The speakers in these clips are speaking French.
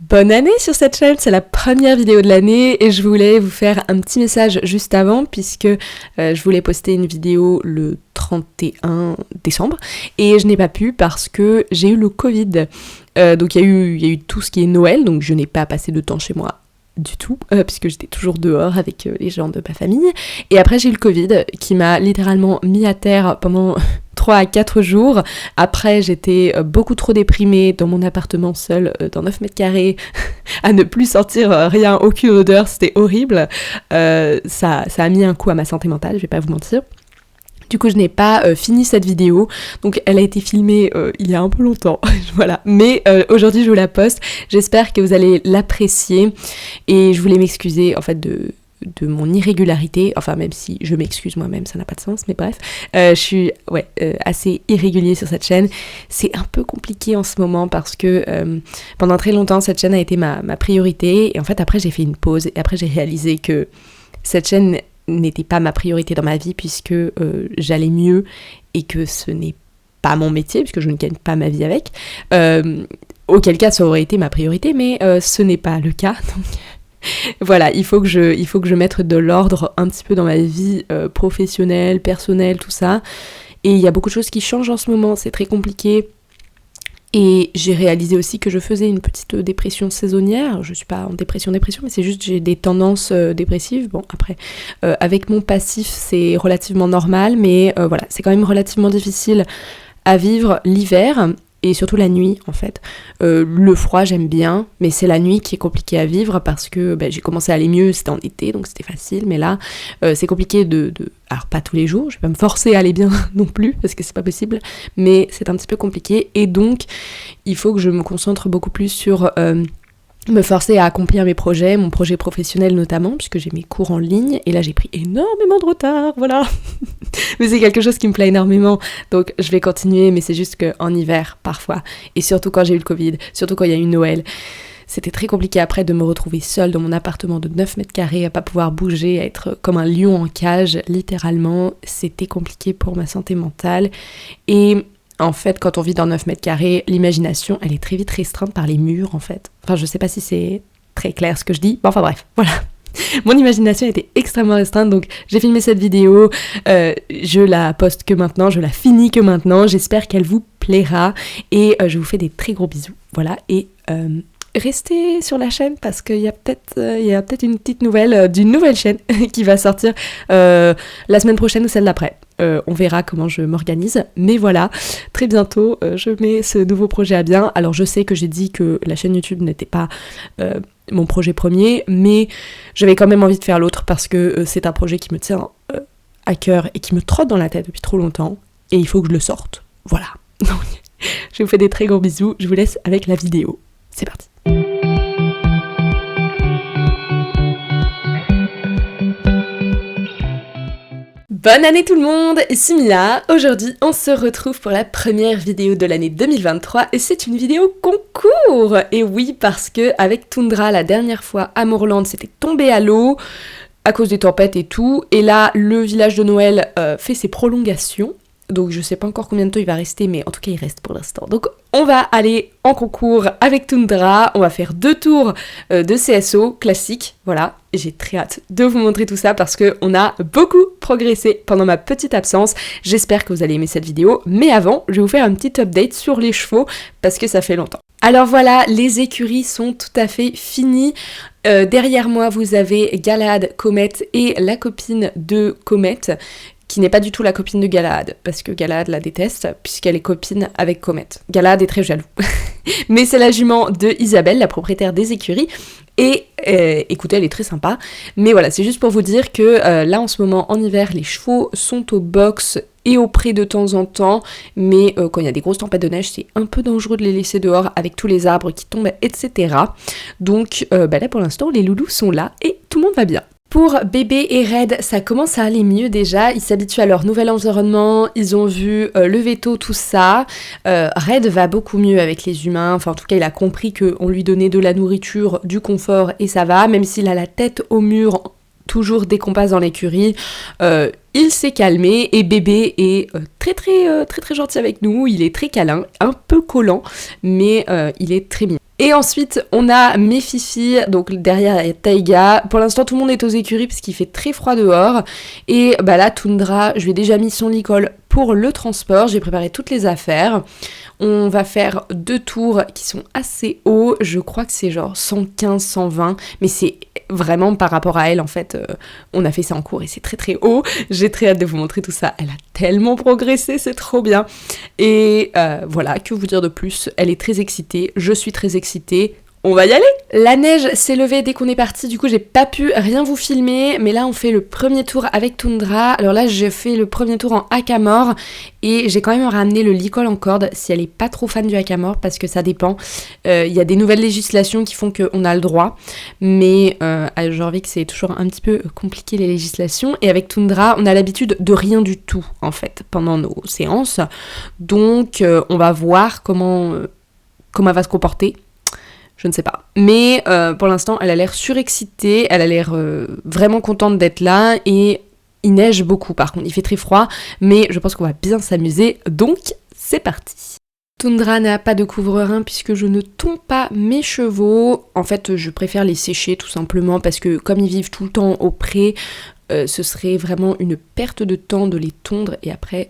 Bonne année sur cette chaîne, c'est la première vidéo de l'année et je voulais vous faire un petit message juste avant puisque je voulais poster une vidéo le 31 décembre et je n'ai pas pu parce que j'ai eu le Covid. Donc il y a eu tout ce qui est Noël, donc je n'ai pas passé de temps chez moi du tout, puisque j'étais toujours dehors avec les gens de ma famille. Et après j'ai eu le Covid qui m'a littéralement mis à terre pendant 3 à 4 jours. Après j'étais beaucoup trop déprimée dans mon appartement seule dans 9 mètres carrés à ne plus sentir rien, aucune odeur, c'était horrible. Ça a mis un coup à ma santé mentale, je vais pas vous mentir. Du coup, je n'ai pas fini cette vidéo, donc elle a été filmée il y a un peu longtemps, voilà. Mais aujourd'hui, je vous la poste. J'espère que vous allez l'apprécier et je voulais m'excuser en fait de mon irrégularité. Enfin, même si je m'excuse moi-même, ça n'a pas de sens, mais bref. Je suis assez irrégulier sur cette chaîne. C'est un peu compliqué en ce moment parce que pendant très longtemps, cette chaîne a été ma priorité. Et en fait, après, j'ai fait une pause et après, j'ai réalisé que cette chaîne n'était pas ma priorité dans ma vie puisque j'allais mieux et que ce n'est pas mon métier puisque je ne gagne pas ma vie avec. Auquel cas ça aurait été ma priorité, mais ce n'est pas le cas. Donc voilà, il faut que je mette de l'ordre un petit peu dans ma vie professionnelle, personnelle, tout ça. Et il y a beaucoup de choses qui changent en ce moment, c'est très compliqué. Et j'ai réalisé aussi que je faisais une petite dépression saisonnière. Je suis pas en dépression, mais c'est juste j'ai des tendances dépressives. Bon, après, avec mon passif, c'est relativement normal, mais voilà, c'est quand même relativement difficile à vivre l'hiver. Et surtout la nuit en fait. Le froid j'aime bien, mais c'est la nuit qui est compliquée à vivre parce que j'ai commencé à aller mieux, c'était en été donc c'était facile, mais là c'est compliqué alors pas tous les jours, je vais pas me forcer à aller bien non plus parce que c'est pas possible, mais c'est un petit peu compliqué et donc il faut que je me concentre beaucoup plus sur me forcer à accomplir mes projets, mon projet professionnel notamment, puisque j'ai mes cours en ligne, et là j'ai pris énormément de retard, voilà. Mais c'est quelque chose qui me plaît énormément, donc je vais continuer, mais c'est juste qu'en hiver, parfois, et surtout quand j'ai eu le Covid, surtout quand il y a eu Noël, c'était très compliqué après de me retrouver seule dans mon appartement de 9 mètres carrés, à pas pouvoir bouger, à être comme un lion en cage, littéralement, c'était compliqué pour ma santé mentale, et en fait, quand on vit dans 9 mètres carrés, l'imagination, elle est très vite restreinte par les murs, en fait. Enfin, je sais pas si c'est très clair ce que je dis. Bon, enfin bref, voilà. Mon imagination était extrêmement restreinte, donc j'ai filmé cette vidéo, je la poste que maintenant, je la finis que maintenant. J'espère qu'elle vous plaira et je vous fais des très gros bisous. Voilà, et restez sur la chaîne parce qu'il y a peut-être une petite nouvelle d'une nouvelle chaîne qui va sortir la semaine prochaine ou celle d'après. On verra comment je m'organise, mais voilà, très bientôt je mets ce nouveau projet à bien. Alors je sais que j'ai dit que la chaîne YouTube n'était pas mon projet premier, mais j'avais quand même envie de faire l'autre parce que c'est un projet qui me tient à cœur et qui me trotte dans la tête depuis trop longtemps, et il faut que je le sorte. Voilà, donc je vous fais des très gros bisous, je vous laisse avec la vidéo. C'est parti. Bonne année tout le monde, ici Mila. Aujourd'hui on se retrouve pour la première vidéo de l'année 2023 et c'est une vidéo concours. Et oui, parce que avec Tundra la dernière fois à Moorland c'était tombé à l'eau à cause des tempêtes et tout, et là le village de Noël fait ses prolongations. Donc je sais pas encore combien de temps il va rester, mais en tout cas il reste pour l'instant. Donc on va aller en concours avec Tundra, on va faire 2 tours de CSO classique, voilà. J'ai très hâte de vous montrer tout ça parce qu'on a beaucoup progressé pendant ma petite absence. J'espère que vous allez aimer cette vidéo, mais avant, je vais vous faire un petit update sur les chevaux parce que ça fait longtemps. Alors voilà, les écuries sont tout à fait finies. Derrière moi, vous avez Galahad, Comet et la copine de Comet, qui n'est pas du tout la copine de Galahad, parce que Galahad la déteste, puisqu'elle est copine avec Comet. Galahad est très jaloux. Mais c'est la jument de Isabelle, la propriétaire des écuries, et écoutez, elle est très sympa. Mais voilà, c'est juste pour vous dire que là, en ce moment, en hiver, les chevaux sont au box et au pré de temps en temps, mais quand il y a des grosses tempêtes de neige, c'est un peu dangereux de les laisser dehors avec tous les arbres qui tombent, etc. Donc là, pour l'instant, les loulous sont là et tout le monde va bien. Pour Bébé et Red, ça commence à aller mieux déjà, ils s'habituent à leur nouvel environnement, ils ont vu le veto, tout ça. Red va beaucoup mieux avec les humains, enfin en tout cas il a compris qu'on lui donnait de la nourriture, du confort et ça va, même s'il a la tête au mur toujours dès qu'on passe dans l'écurie, il s'est calmé et Bébé est très gentil avec nous, il est très câlin, un peu collant, mais il est très mignon. Et ensuite, on a mes fifis, donc derrière il y a Taiga. Pour l'instant, tout le monde est aux écuries parce qu'il fait très froid dehors. Et bah là, Tundra, je lui ai déjà mis son licol pour le transport. J'ai préparé toutes les affaires. On va faire 2 tours qui sont assez hauts. Je crois que c'est genre 115, 120. Mais c'est vraiment par rapport à elle, en fait. On a fait ça en cours et c'est très très haut. J'ai très hâte de vous montrer tout ça. Elle a tellement progressé, c'est trop bien. Et voilà, que vous dire de plus? Elle est très excitée, je suis très excitée. On va y aller! La neige s'est levée dès qu'on est parti, du coup j'ai pas pu rien vous filmer, mais là on fait le premier tour avec Tundra. Alors là j'ai fait le premier tour en hackamore et j'ai quand même ramené le licol en corde si elle est pas trop fan du hackamore parce que ça dépend. Il y a des nouvelles législations qui font qu'on a le droit, mais à Jorvik c'est toujours un petit peu compliqué les législations et avec Tundra on a l'habitude de rien du tout en fait pendant nos séances. Donc on va voir comment elle va se comporter. Je ne sais pas. Mais pour l'instant, elle a l'air surexcitée, elle a l'air vraiment contente d'être là et il neige beaucoup par contre, il fait très froid, mais je pense qu'on va bien s'amuser, donc c'est parti. Tundra n'a pas de couvre-rein puisque je ne tonds pas mes chevaux. En fait, je préfère les sécher tout simplement parce que comme ils vivent tout le temps au pré, ce serait vraiment une perte de temps de les tondre et après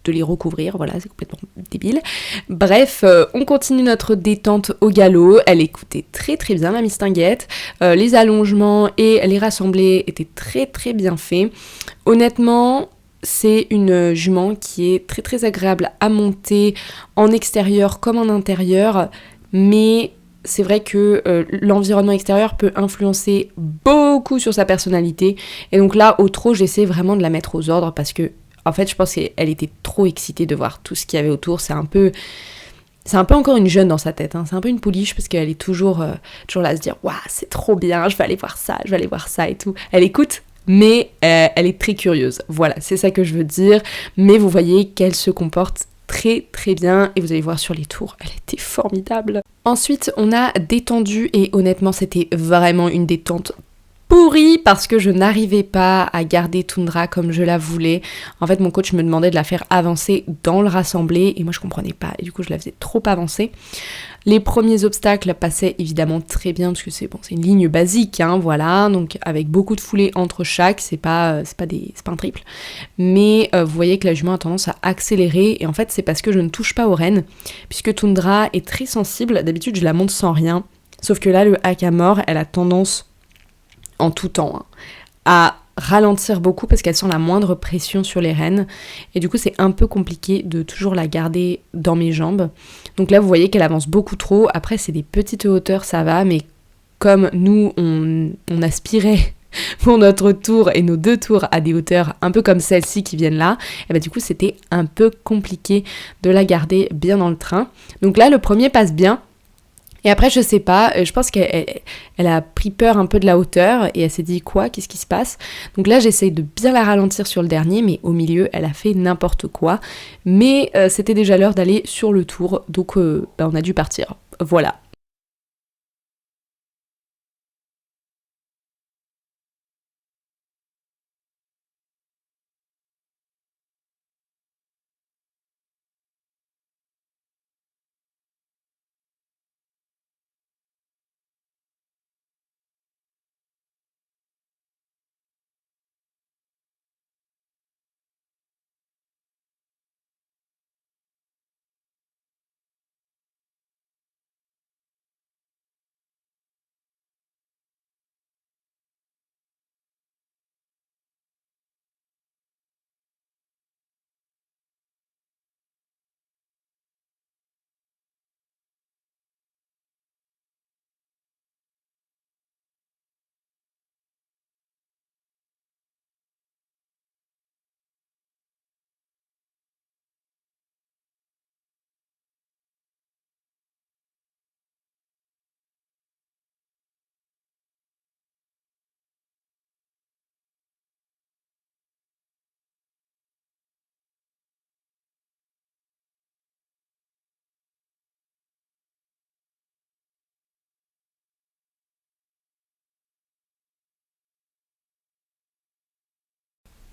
de les recouvrir, voilà, c'est complètement débile. Bref, on continue notre détente au galop, elle écoutait très très bien la mistinguette, les allongements et les rassemblés étaient très très bien faits. Honnêtement, c'est une jument qui est très très agréable à monter en extérieur comme en intérieur, mais c'est vrai que l'environnement extérieur peut influencer beaucoup sur sa personnalité, et donc là, au trot, j'essaie vraiment de la mettre aux ordres parce que en fait, je pense qu'elle était trop excitée de voir tout ce qu'il y avait autour. C'est un peu encore une jeune dans sa tête. Hein. C'est un peu une pouliche parce qu'elle est toujours là à se dire « Waouh, c'est trop bien, je vais aller voir ça, je vais aller voir ça et tout. » Elle écoute, mais elle est très curieuse. Voilà, c'est ça que je veux dire. Mais vous voyez qu'elle se comporte très très bien et vous allez voir sur les tours, elle était formidable. Ensuite, on a détendu et honnêtement, c'était vraiment une détente pourrie parce que je n'arrivais pas à garder Tundra comme je la voulais. En fait, mon coach me demandait de la faire avancer dans le rassemblé et moi je comprenais pas et du coup je la faisais trop avancer. Les premiers obstacles passaient évidemment très bien parce que c'est une ligne basique, hein, voilà, donc avec beaucoup de foulées entre chaque, c'est pas un triple. Mais vous voyez que la jument a tendance à accélérer et en fait c'est parce que je ne touche pas aux rênes puisque Tundra est très sensible. D'habitude je la monte sans rien, sauf que là le hackamore, elle a tendance en tout temps, hein, à ralentir beaucoup parce qu'elle sent la moindre pression sur les rênes et du coup c'est un peu compliqué de toujours la garder dans mes jambes. Donc là vous voyez qu'elle avance beaucoup trop, après c'est des petites hauteurs ça va, mais comme nous on aspirait pour notre tour et nos 2 tours à des hauteurs un peu comme celle-ci qui viennent là, et bah du coup c'était un peu compliqué de la garder bien dans le train. Donc là le premier passe bien. Et après, je sais pas, je pense qu'elle a pris peur un peu de la hauteur et elle s'est dit quoi, qu'est-ce qui se passe? Donc là, j'essaye de bien la ralentir sur le dernier, mais au milieu, elle a fait n'importe quoi. Mais c'était déjà l'heure d'aller sur le tour, donc on a dû partir. Voilà.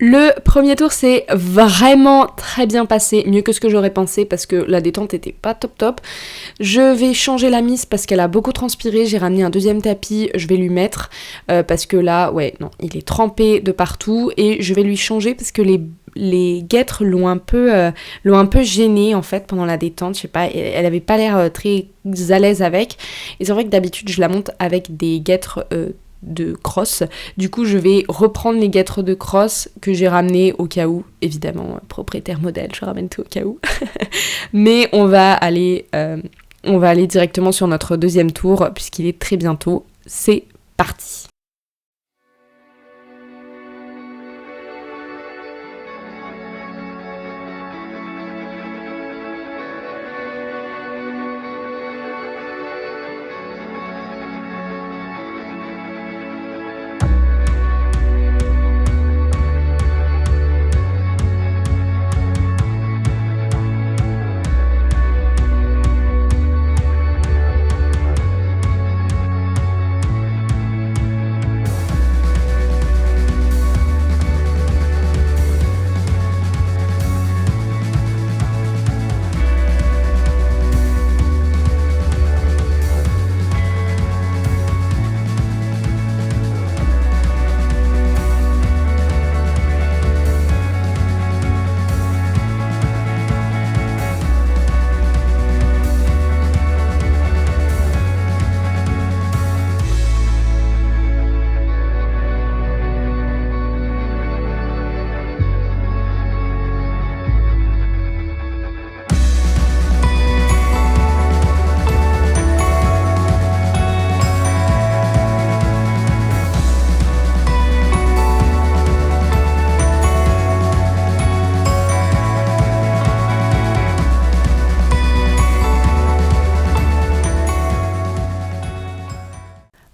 Le premier tour s'est vraiment très bien passé, mieux que ce que j'aurais pensé parce que la détente était pas top. Je vais changer la mise parce qu'elle a beaucoup transpiré, j'ai ramené un deuxième tapis, je vais lui mettre parce que là, il est trempé de partout et je vais lui changer parce que les guêtres l'ont un peu gênée en fait pendant la détente, je sais pas, elle avait pas l'air très à l'aise avec et c'est vrai que d'habitude je la monte avec des guêtres de crosse. Du coup, je vais reprendre les guêtres de crosse que j'ai ramenées au cas où. Évidemment, propriétaire modèle, je ramène tout au cas où. Mais on va aller directement sur notre deuxième tour puisqu'il est très bientôt. C'est parti.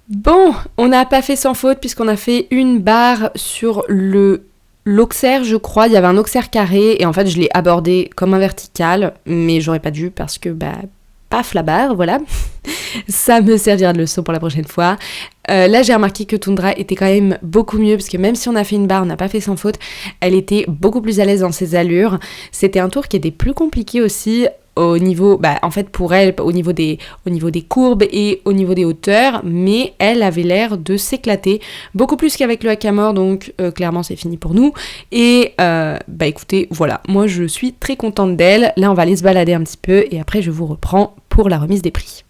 Bon, on n'a pas fait sans faute puisqu'on a fait une barre sur l'auxerre, je crois. Il y avait un auxerre carré et en fait je l'ai abordé comme un vertical, mais j'aurais pas dû parce que paf la barre, voilà. Ça me servira de leçon pour la prochaine fois. Là j'ai remarqué que Tundra était quand même beaucoup mieux parce que même si on a fait une barre, on n'a pas fait sans faute, elle était beaucoup plus à l'aise dans ses allures. C'était un tour qui était plus compliqué aussi au niveau, en fait pour elle, au niveau des courbes et au niveau des hauteurs, mais elle avait l'air de s'éclater, beaucoup plus qu'avec le hackamore, donc clairement c'est fini pour nous, et écoutez, voilà, moi je suis très contente d'elle. Là on va aller se balader un petit peu, et après je vous reprends pour la remise des prix.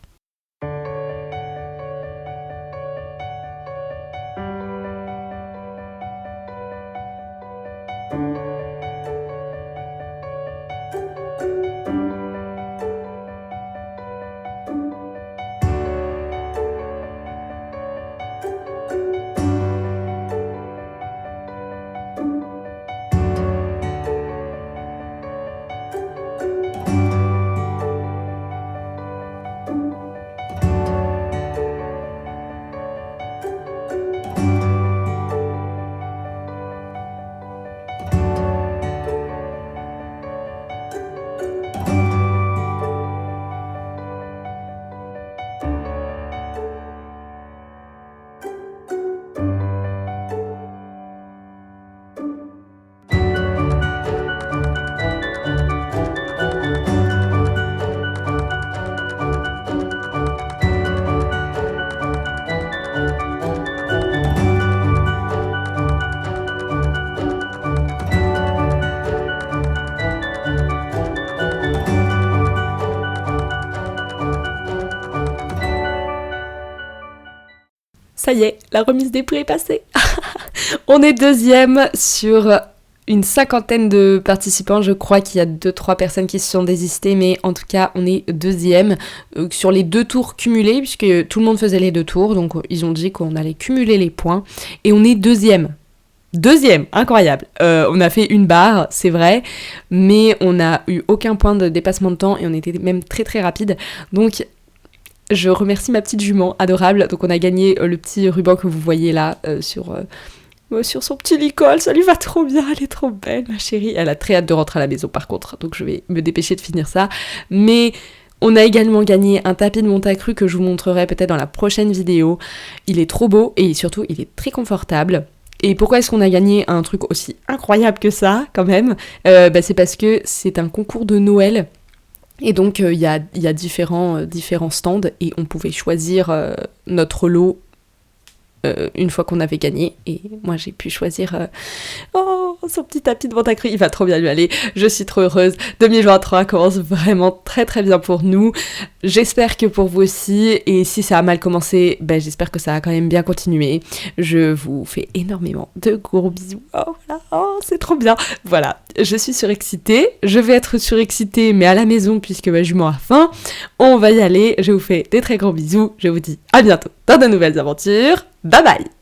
Ça y est, la remise des prix est passée. On est deuxième sur une 50aine de participants. Je crois qu'il y a 2-3 personnes qui se sont désistées, mais en tout cas, on est deuxième sur les 2 tours cumulés, puisque tout le monde faisait les 2 tours, donc ils ont dit qu'on allait cumuler les points, et on est deuxième. Deuxième, incroyable. On a fait une barre, c'est vrai, mais on n'a eu aucun point de dépassement de temps, et on était même très très rapide, donc je remercie ma petite jument adorable. Donc on a gagné le petit ruban que vous voyez là sur son petit licol. Ça lui va trop bien, elle est trop belle ma chérie. Elle a très hâte de rentrer à la maison par contre, donc je vais me dépêcher de finir ça. Mais on a également gagné un tapis de monte-à-cru que je vous montrerai peut-être dans la prochaine vidéo. Il est trop beau et surtout il est très confortable. Et pourquoi est-ce qu'on a gagné un truc aussi incroyable que ça, quand même ? C'est parce que c'est un concours de Noël. Et donc, il y a différents stands et on pouvait choisir notre lot une fois qu'on avait gagné. Et moi, j'ai pu choisir son petit tapis de Ventacru. Il va trop bien lui aller. Je suis trop heureuse. 2023 commence vraiment très très bien pour nous. J'espère que pour vous aussi. Et si ça a mal commencé, j'espère que ça a quand même bien continué. Je vous fais énormément de gros bisous. C'est trop bien. Voilà, je suis surexcitée. Je vais être surexcitée, mais à la maison, puisque ma jument a faim. On va y aller. Je vous fais des très gros bisous. Je vous dis à bientôt dans de nouvelles aventures. Bye bye!